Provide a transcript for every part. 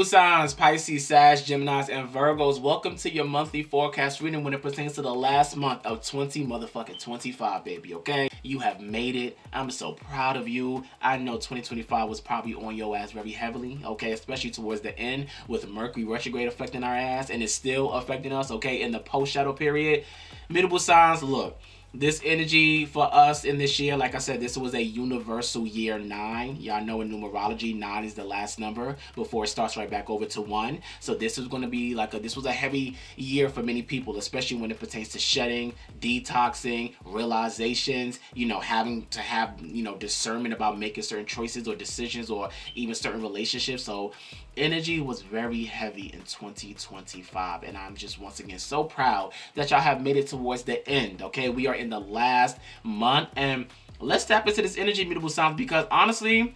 Mutable signs, Pisces, Sag, Geminis, and Virgos. Welcome to your monthly forecast reading when it pertains to the last month of 2025, baby, okay? You have made it. I'm so proud of you. I know 2025 was probably on your ass very heavily, okay? Especially towards the end with Mercury retrograde affecting our ass, and it's still affecting us, okay? In the post-shadow period. Mutable signs, look. This energy for us in this year, like I said, this was a universal year 9. Y'all know in numerology, 9 is the last number before it starts right back over to 1. So this is going to be like this was a heavy year for many people, especially when it pertains to shedding, detoxing, realizations, having to have, discernment about making certain choices or decisions or even certain relationships. So energy was very heavy in 2025, and I'm just once again so proud that y'all have made it towards the end. Okay, we are in the last month, and let's tap into this energy, mutable signs, because honestly,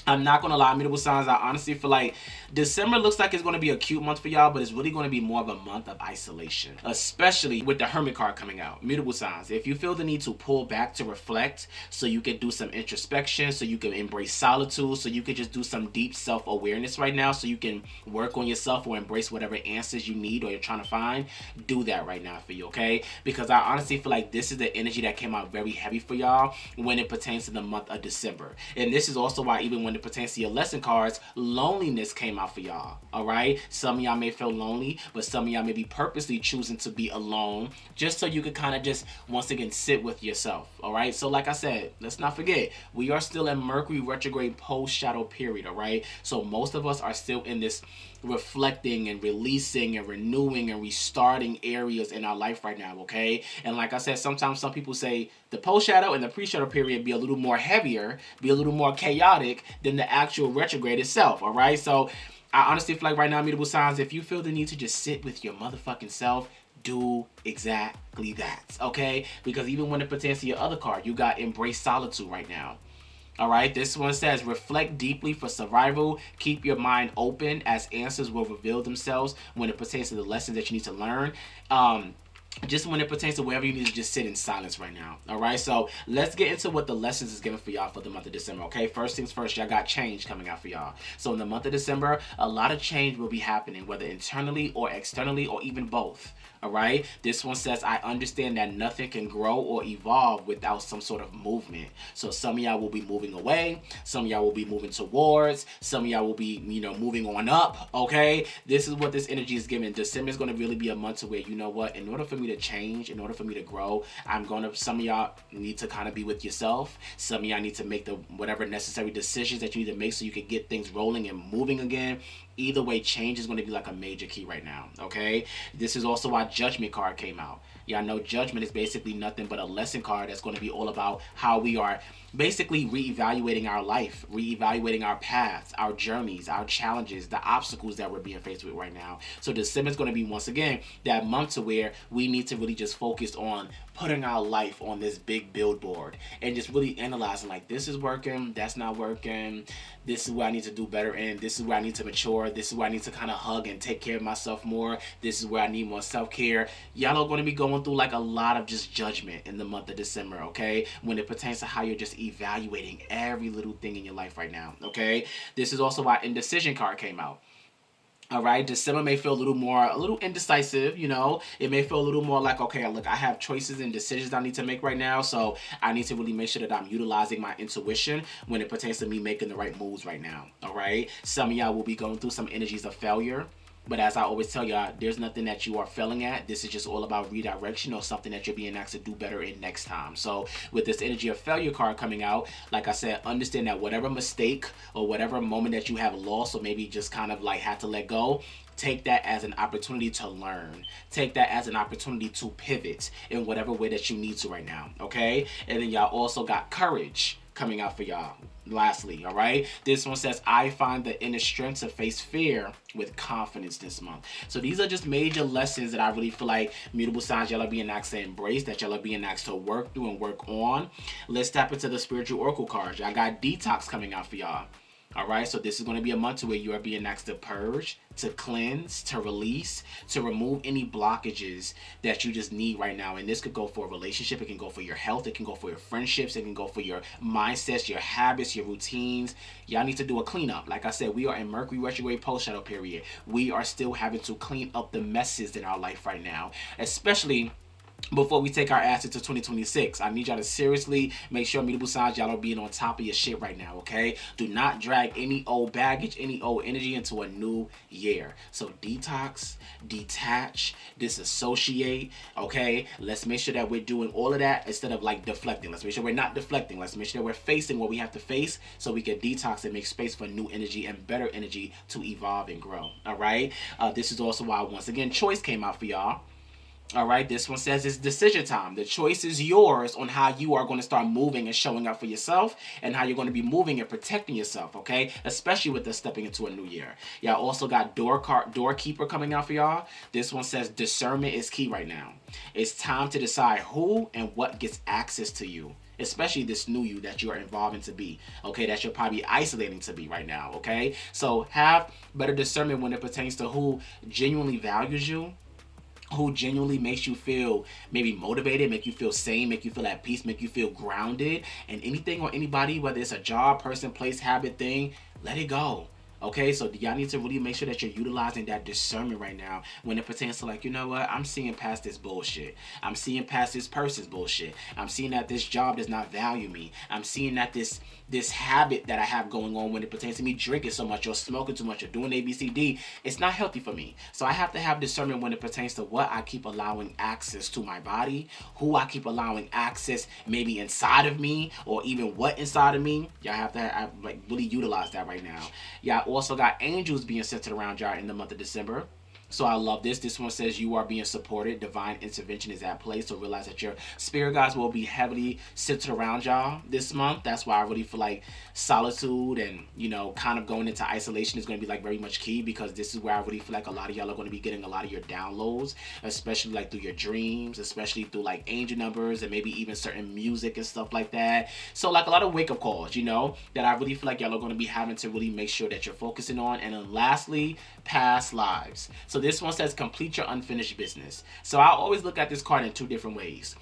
I'm not gonna lie, mutable signs, I honestly feel like December looks like it's gonna be a cute month for y'all, but it's really gonna be more of a month of isolation, especially with the Hermit card coming out. Mutable signs, if you feel the need to pull back to reflect so you can do some introspection, so you can embrace solitude, so you can just do some deep self-awareness right now, so you can work on yourself or embrace whatever answers you need or you're trying to find, do that right now for you, okay? Because I honestly feel like this is the energy that came out very heavy for y'all when it pertains to the month of December. And this is also why even when it pertains to your lesson cards, loneliness came out for y'all. All right, some of y'all may feel lonely, but some of y'all may be purposely choosing to be alone just so you can kind of just once again sit with yourself. All right, so like I said, let's not forget, we are still in Mercury retrograde post shadow period. All right, so most of us are still in this reflecting and releasing and renewing and restarting areas in our life right now, okay? And like I said, sometimes some people say the post-shadow and the pre-shadow period be a little more heavier, be a little more chaotic than the actual retrograde itself, all right? So I honestly feel like right now, mutable signs, if you feel the need to just sit with your motherfucking self, do exactly that, okay? Because even when it pertains to your other card, you got embrace solitude right now. All right, this one says, reflect deeply for survival. Keep your mind open as answers will reveal themselves when it pertains to the lessons that you need to learn. Just when it pertains to wherever you need to just sit in silence right now. All right, so let's get into what the lessons is given for y'all for the month of December. Okay, first things first, y'all got change coming out for y'all. So in the month of December, a lot of change will be happening, whether internally or externally or even both. All right, this one says, I understand that nothing can grow or evolve without some sort of movement. So some of y'all will be moving away, some of y'all will be moving towards, some of y'all will be, moving on up. Okay, this is what this energy is giving. December is going to really be a month to where, you know what, in order for me to change, in order for me to grow, some of y'all need to kind of be with yourself. Some of y'all need to make the whatever necessary decisions that you need to make so you can get things rolling and moving again. Either way, change is going to be like a major key right now, okay? This is also why Judgment card came out. Y'all know Judgment is basically nothing but a lesson card that's going to be all about how we are basically reevaluating our life, reevaluating our paths, our journeys, our challenges, the obstacles that we're being faced with right now. So December is going to be, once again, that month to where we need to really just focus on putting our life on this big billboard and just really analyzing, like, this is working, that's not working, this is where I need to do better in, this is where I need to mature, this is where I need to kind of hug and take care of myself more, this is where I need more self-care. Y'all are going to be going through like a lot of just judgment in the month of December, okay, when it pertains to how you're just evaluating every little thing in your life right now, okay? This is also why Indecision card came out. All right, December may feel a little indecisive, It may feel a little more like, okay, look, I have choices and decisions I need to make right now, so I need to really make sure that I'm utilizing my intuition when it pertains to me making the right moves right now, all right? Some of y'all will be going through some energies of failure. But as I always tell y'all, there's nothing that you are failing at. This is just all about redirection or something that you're being asked to do better in next time. So with this energy of failure card coming out, like I said, understand that whatever mistake or whatever moment that you have lost or maybe just kind of like had to let go, take that as an opportunity to learn. Take that as an opportunity to pivot in whatever way that you need to right now, okay? And then y'all also got courage coming out for y'all. Lastly, all right, this one says, I find the inner strength to face fear with confidence this month. So these are just major lessons that I really feel like mutable signs, y'all are being asked to embrace, that y'all are being asked to work through and work on. Let's tap into the spiritual oracle cards. Y'all got detox coming out for y'all. All right, so this is going to be a month where you are being asked to purge, to cleanse, to release, to remove any blockages that you just need right now. And this could go for a relationship, it can go for your health, it can go for your friendships, it can go for your mindsets, your habits, your routines. Y'all need to do a cleanup. Like I said, we are in Mercury retrograde post shadow period. We are still having to clean up the messes in our life right now, especially before we take our ass into 2026. I need y'all to seriously make sure, mutable signs, y'all are being on top of your shit right now, okay? Do not drag any old baggage, any old energy into a new year. So detox, detach, disassociate, okay? Let's make sure that we're doing all of that instead of like deflecting. Let's make sure we're not deflecting. Let's make sure that we're facing what we have to face so we can detox and make space for new energy and better energy to evolve and grow, all right? This is also why, once again, choice came out for y'all. All right, this one says it's decision time. The choice is yours on how you are going to start moving and showing up for yourself and how you're going to be moving and protecting yourself, okay? Especially with us stepping into a new year. Y'all also got doorkeeper coming out for y'all. This one says discernment is key right now. It's time to decide who and what gets access to you, especially this new you that you are involving to be, okay, that you're probably isolating to be right now, okay? So have better discernment when it pertains to who genuinely values you, who genuinely makes you feel maybe motivated, make you feel sane, make you feel at peace, make you feel grounded. And anything or anybody, whether it's a job, person, place, habit, thing, let it go. Okay, so y'all need to really make sure that you're utilizing that discernment right now when it pertains to, like, you know what, I'm seeing past this bullshit. I'm seeing past this person's bullshit. I'm seeing that this job does not value me. I'm seeing that this habit that I have going on when it pertains to me drinking so much or smoking too much or doing ABCD, it's not healthy for me. So I have to have discernment when it pertains to what I keep allowing access to my body, who I keep allowing access maybe inside of me, or even what inside of me. Y'all have to like really utilize that right now. Y'all also got angels being centered around y'all in the month of December. So I love this. This one says you are being supported. Divine intervention is at play. So realize that your spirit guides will be heavily centered around y'all this month. That's why I really feel like solitude and, you know, kind of going into isolation is going to be like very much key, because this is where I really feel like a lot of y'all are going to be getting a lot of your downloads, especially like through your dreams, especially through like angel numbers and maybe even certain music and stuff like that. So like a lot of wake up calls, you know, that I really feel like y'all are going to be having to really make sure that you're focusing on. And then lastly, past lives. So this one says complete your unfinished business. So I always look at this card in two different ways.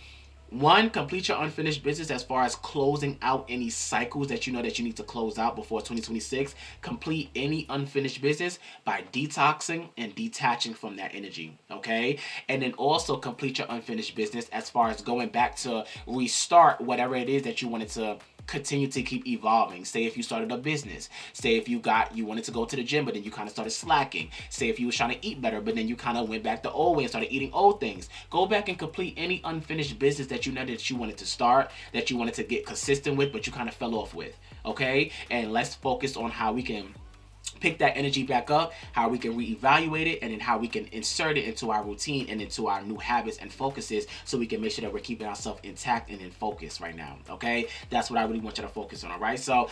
One, complete your unfinished business as far as closing out any cycles that you know that you need to close out before 2026. Complete any unfinished business by detoxing and detaching from that energy, okay? And then also complete your unfinished business as far as going back to restart whatever it is that you wanted to continue to keep evolving. Say if you started a business, say if you wanted to go to the gym but then you kind of started slacking, say if you was trying to eat better but then you kind of went back the old way and started eating old things. Go back and complete any unfinished business that you know that you wanted to start, that you wanted to get consistent with but you kind of fell off with, okay? And let's focus on how we can pick that energy back up, how we can reevaluate it, and then how we can insert it into our routine and into our new habits and focuses, so we can make sure that we're keeping ourselves intact and in focus right now, okay? That's what I really want you to focus on, all right? So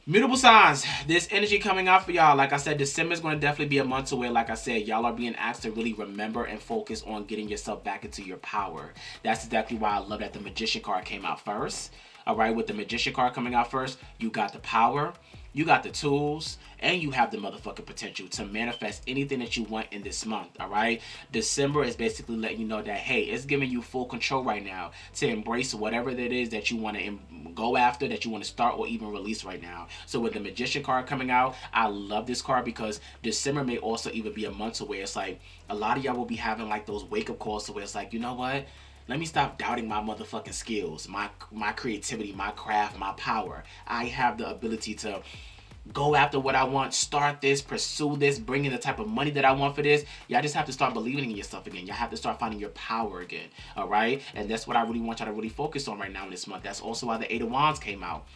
mutable signs, this energy coming out for y'all, like I said, December is going to definitely be a month to where, like I said, y'all are being asked to really remember and focus on getting yourself back into your power. That's exactly why I love that the Magician card came out first. All right, with the Magician card coming out first, you got the power, you got the tools, and you have the motherfucking potential to manifest anything that you want in this month, all right? December is basically letting you know that, hey, it's giving you full control right now to embrace whatever that is that you want to go after, that you want to start or even release right now. So with the Magician card coming out, I love this card because December may also even be a month to where it's like a lot of y'all will be having like those wake-up calls to where it's like, you know what? Let me stop doubting my motherfucking skills, my creativity, my craft, my power. I have the ability to go after what I want, start this, pursue this, bring in the type of money that I want for this. Y'all just have to start believing in yourself again. Y'all have to start finding your power again, all right? And that's what I really want y'all to really focus on right now in this month. That's also why the Eight of Wands came out.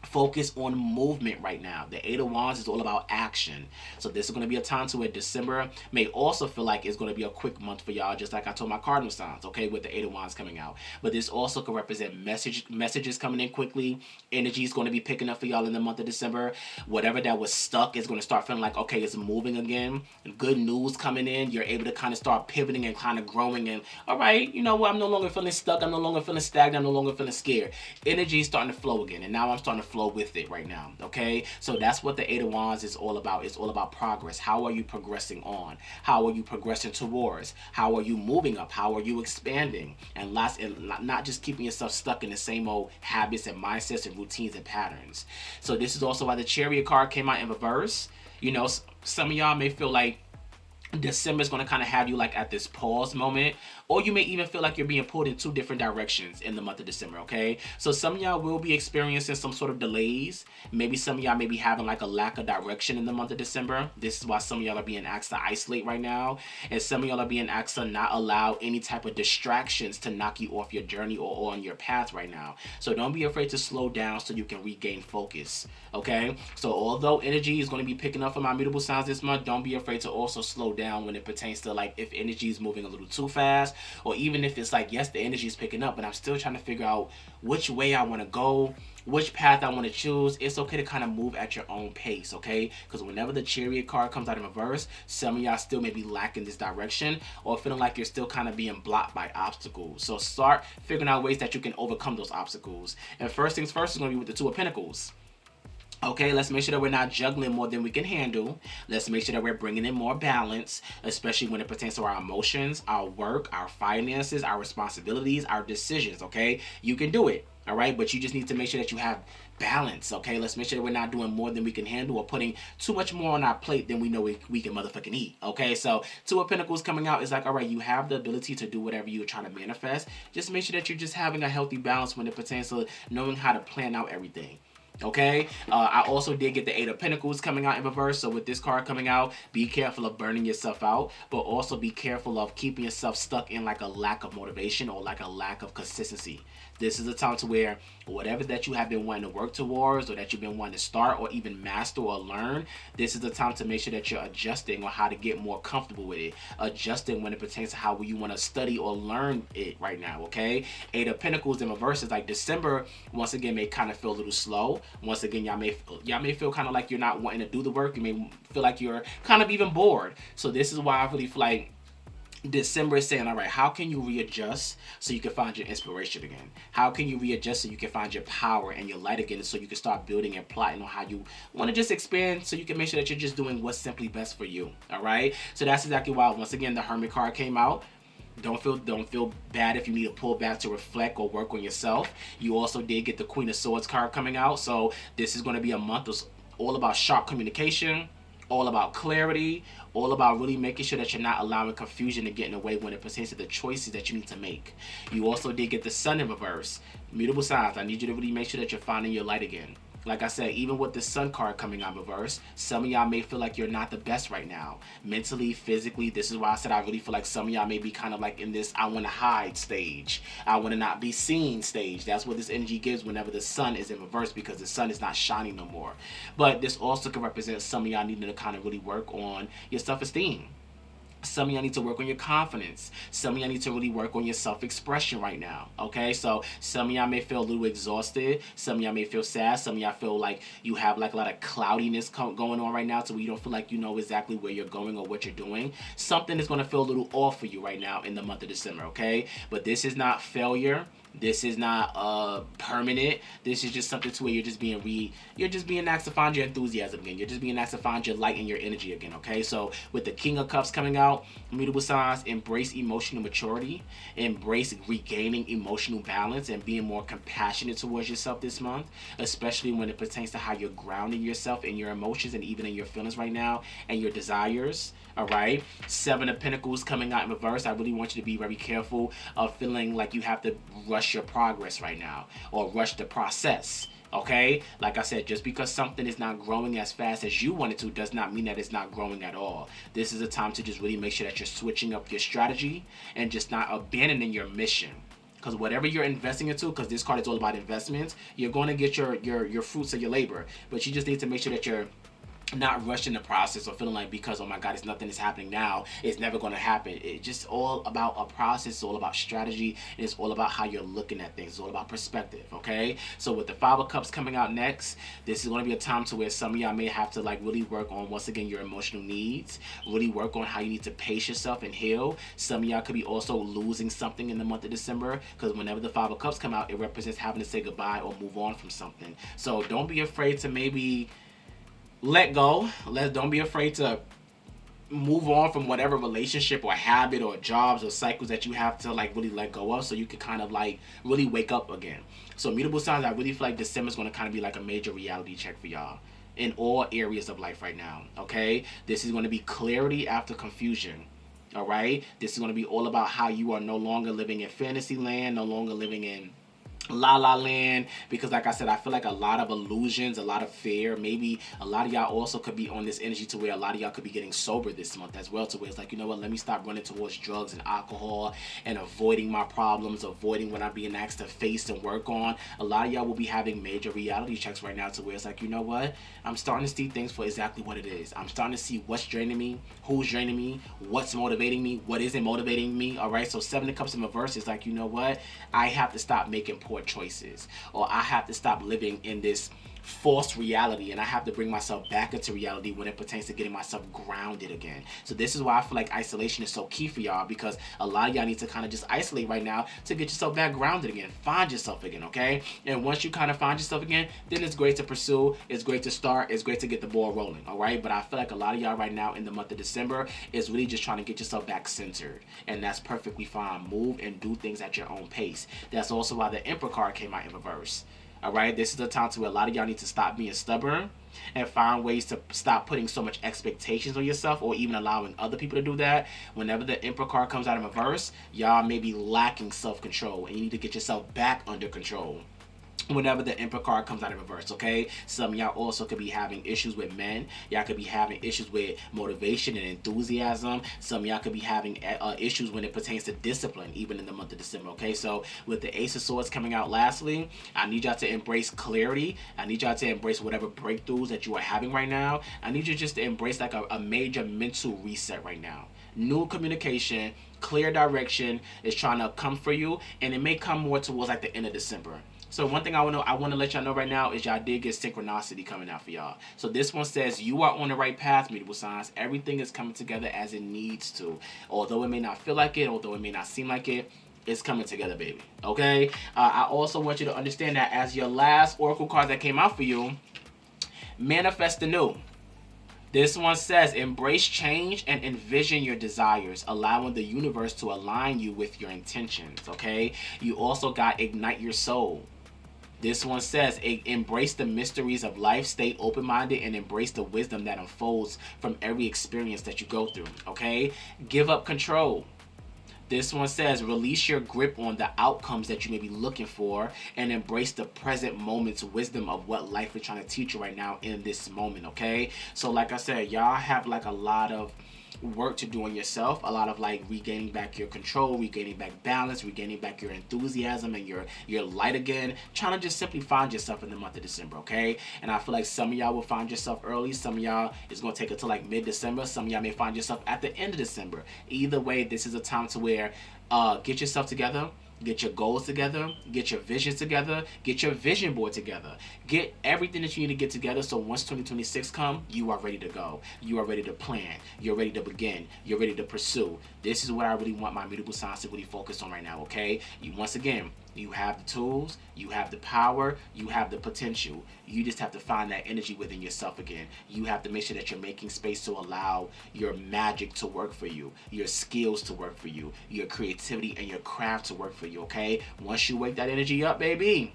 Focus on movement right now. The Eight of Wands is all about action. So this is going to be a time to where December may also feel like it's going to be a quick month for y'all, just like I told my cardinal signs, okay, with the Eight of Wands coming out. But this also could represent messages coming in quickly. Energy is going to be picking up for y'all in the month of December. Whatever that was stuck is going to start feeling like, okay, it's moving again. Good news coming in. You're able to kind of start pivoting and kind of growing. And all right, you know what? I'm no longer feeling stuck. I'm no longer feeling stagnant. I'm no longer feeling scared. Energy is starting to flow again. And now I'm starting to flow flow with it right now, okay? So that's what the Eight of Wands is all about. It's all about progress. How are you progressing on? How are you progressing towards? How are you moving up? How are you expanding? And not just keeping yourself stuck in the same old habits and mindsets and routines and patterns. So this is also why the Chariot card came out in reverse. You know, some of y'all may feel like December is going to kind of have you like at this pause moment, or you may even feel like you're being pulled in two different directions in the month of December, okay? So some of y'all will be experiencing some sort of delays. Maybe some of y'all may be having like a lack of direction in the month of December. This is why some of y'all are being asked to isolate right now, and some of y'all are being asked to not allow any type of distractions to knock you off your journey or on your path right now. So don't be afraid to slow down so you can regain focus, okay? So although energy is going to be picking up for my mutable signs this month, don't be afraid to also slow down when it pertains to like if energy is moving a little too fast, or even if it's like, yes, the energy is picking up, but I'm still trying to figure out which way I want to go, which path I want to choose. It's okay to kind of move at your own pace, okay? Because whenever the Chariot card comes out in reverse, some of y'all still may be lacking this direction or feeling like you're still kind of being blocked by obstacles. So start figuring out ways that you can overcome those obstacles. And first things first is going to be with the Two of Pentacles. Okay, let's make sure that we're not juggling more than we can handle. Let's make sure that we're bringing in more balance, especially when it pertains to our emotions, our work, our finances, our responsibilities, our decisions, okay? You can do it, all right? But you just need to make sure that you have balance, okay? Let's make sure that we're not doing more than we can handle or putting too much more on our plate than we know we can motherfucking eat, okay? So Two of Pentacles coming out is like, all right, you have the ability to do whatever you're trying to manifest. Just make sure that you're just having a healthy balance when it pertains to knowing how to plan out everything. Okay, I also did get the Eight of Pentacles coming out in reverse. So with this card coming out, be careful of burning yourself out, but also be careful of keeping yourself stuck in like a lack of motivation or like a lack of consistency. This is a time to where whatever that you have been wanting to work towards, or that you've been wanting to start or even master or learn, this is the time to make sure that you're adjusting on how to get more comfortable with it. Adjusting when it pertains to how you want to study or learn it right now, okay? Eight of Pentacles in reverse is like December, once again, may kind of feel a little slow. Once again, y'all may feel kind of like you're not wanting to do the work. You may feel like you're kind of even bored. So this is why I really feel like December is saying, all right, how can you readjust so you can find your inspiration again? How can you readjust so you can find your power and your light again, so you can start building and plotting on how you want to just expand, so you can make sure that you're just doing what's simply best for you, all right? So that's exactly why, once again, the Hermit card came out. Don't feel bad if you need to pull back to reflect or work on yourself. You also did get the Queen of Swords card coming out. So this is going to be a month of all about sharp communication, all about clarity, all about really making sure that you're not allowing confusion to get in the way when it pertains to the choices that you need to make. You also did get the Sun in reverse. Mutable signs, I need you to really make sure that you're finding your light again. Like I said, even with the Sun card coming out reverse, some of y'all may feel like you're not the best right now. Mentally, physically, this is why I said I really feel like some of y'all may be kind of like in this I want to hide stage. I want to not be seen stage. That's what this energy gives whenever the Sun is in reverse, because the Sun is not shining no more. But this also can represent some of y'all needing to kind of really work on your self-esteem. Some of y'all need to work on your confidence. Some of y'all need to really work on your self-expression right now, okay? So some of y'all may feel a little exhausted. Some of y'all may feel sad. Some of y'all feel like you have like a lot of cloudiness going on right now, so you don't feel like you know exactly where you're going or what you're doing. Something is going to feel a little off for you right now in the month of December, okay? But this is not failure. This is not permanent. This is just something to where you're just being asked to find your enthusiasm again. You're just being asked to find your light and your energy again, okay? So with the King of Cups coming out, mutable signs, embrace emotional maturity, embrace regaining emotional balance and being more compassionate towards yourself this month, especially when it pertains to how you're grounding yourself in your emotions and even in your feelings right now and your desires. All right, Seven of Pentacles coming out in reverse. I really want you to be very careful of feeling like you have to rush your progress right now or rush the process. Okay, like I said, just because something is not growing as fast as you want it to does not mean that it's not growing at all. This is a time to just really make sure that you're switching up your strategy and just not abandoning your mission. Because whatever you're investing into, because this card is all about investments, you're going to get your fruits of your labor. But you just need to make sure that you're not rushing the process or feeling like because, oh my God, it's nothing is happening now, it's never going to happen. It's just all about a process. It's all about strategy, and it's all about how you're looking at things. It's all about perspective, okay? So with the Five of Cups coming out next, this is going to be a time to where some of y'all may have to like really work on, once again, your emotional needs, really work on how you need to pace yourself and heal. Some of y'all could be also losing something in the month of December, because whenever the Five of Cups come out, it represents having to say goodbye or move on from something. So don't be afraid to maybe let go. Don't be afraid to move on from whatever relationship or habit or jobs or cycles that you have to like really let go of, so you can kind of like really wake up again. So mutable signs, I really feel like December is going to kind of be like a major reality check for y'all in all areas of life right now. Okay, this is going to be clarity after confusion. All right, this is going to be all about how you are no longer living in fantasy land, no longer living in La La Land, because like I said, I feel like a lot of illusions, a lot of fear. Maybe a lot of y'all also could be on this energy to where a lot of y'all could be getting sober this month as well, to where it's like, you know what, let me stop running towards drugs and alcohol and avoiding my problems, avoiding what I'm being asked to face and work on. A lot of y'all will be having major reality checks right now, to where it's like, you know what, I'm starting to see things for exactly what it is. I'm starting to see what's draining me, who's draining me, what's motivating me, what isn't motivating me. All right, so Seven of Cups in reverse is like, you know what, I have to stop making poor choices, or I have to stop living in this false reality, and I have to bring myself back into reality when it pertains to getting myself grounded again. So this is why I feel like isolation is so key for y'all, because a lot of y'all need to kind of just isolate right now to get yourself back grounded again, find yourself again, okay? And once you kind of find yourself again, then it's great to pursue, it's great to start, it's great to get the ball rolling, all right? But I feel like a lot of y'all right now in the month of December is really just trying to get yourself back centered, and that's perfectly fine. Move and do things at your own pace. That's also why the Emperor card came out in reverse. All right, this is the time to where a lot of y'all need to stop being stubborn and find ways to stop putting so much expectations on yourself, or even allowing other people to do that. Whenever the Emperor card comes out in reverse, y'all may be lacking self-control, and you need to get yourself back under control whenever the Emperor card comes out in reverse, okay? Some of y'all also could be having issues with men. Y'all could be having issues with motivation and enthusiasm. Some of y'all could be having issues when it pertains to discipline, even in the month of December, okay? So with the Ace of Swords coming out lastly, I need y'all to embrace clarity. I need y'all to embrace whatever breakthroughs that you are having right now. I need you just to embrace like a major mental reset right now. New communication, clear direction is trying to come for you, and it may come more towards like the end of December. So one thing I want to let y'all know right now is y'all did get synchronicity coming out for y'all. So this one says you are on the right path, mutable signs. Everything is coming together as it needs to. Although it may not feel like it, although it may not seem like it, it's coming together, baby. Okay? I also want you to understand that as your last oracle card that came out for you, manifest the new. This one says, embrace change and envision your desires, allowing the universe to align you with your intentions, okay? You also got ignite your soul. This one says, embrace the mysteries of life, stay open-minded, and embrace the wisdom that unfolds from every experience that you go through, okay? Give up control. This one says, release your grip on the outcomes that you may be looking for, and embrace the present moment's wisdom of what life is trying to teach you right now in this moment, okay? So like I said, y'all have like a lot of work to do on yourself, a lot of like regaining back your control, regaining back balance, regaining back your enthusiasm and your light again, trying to just simply find yourself in the month of December, okay? And I feel like some of y'all will find yourself early, some of y'all it's going to take until like mid-December, some of y'all may find yourself at the end of December. Either way, this is a time to where get yourself together, get your goals together, get your visions together, get your vision board together, get everything that you need to get together, so once 2026 comes, you are ready to go. You are ready to plan. You're ready to begin. You're ready to pursue. This is what I really want my mutable signs to really focus on right now, okay? Once again, you have the tools, you have the power, you have the potential. You just have to find that energy within yourself again. You have to make sure that you're making space to allow your magic to work for you, your skills to work for you, your creativity and your craft to work for you, okay? Once you wake that energy up, baby,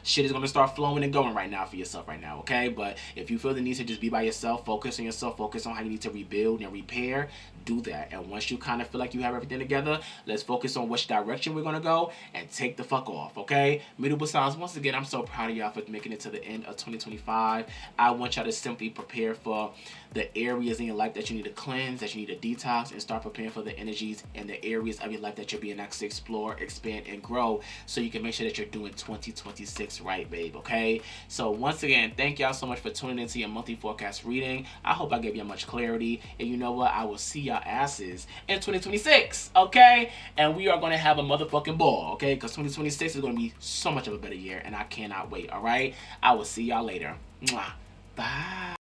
shit is going to start flowing and going right now for yourself right now, okay? But if you feel the need to just be by yourself, focus on yourself, focus on how you need to rebuild and repair, do that. And once you kind of feel like you have everything together, let's focus on which direction we're going to go and take the fuck off, okay? Mutable signs, once again, I'm so proud of y'all for making it to the end of 2025. I want y'all to simply prepare for the areas in your life that you need to cleanse, that you need to detox, and start preparing for the energies and the areas of your life that you're being asked to explore, expand, and grow, so you can make sure that you're doing 2026 That's right, babe, okay? So once again, thank y'all so much for tuning into your monthly forecast reading. I hope I gave you much clarity. And you know what? I will see y'all asses in 2026, okay? And we are going to have a motherfucking ball, okay? Because 2026 is going to be so much of a better year, and I cannot wait, all right? I will see y'all later. Mwah. Bye.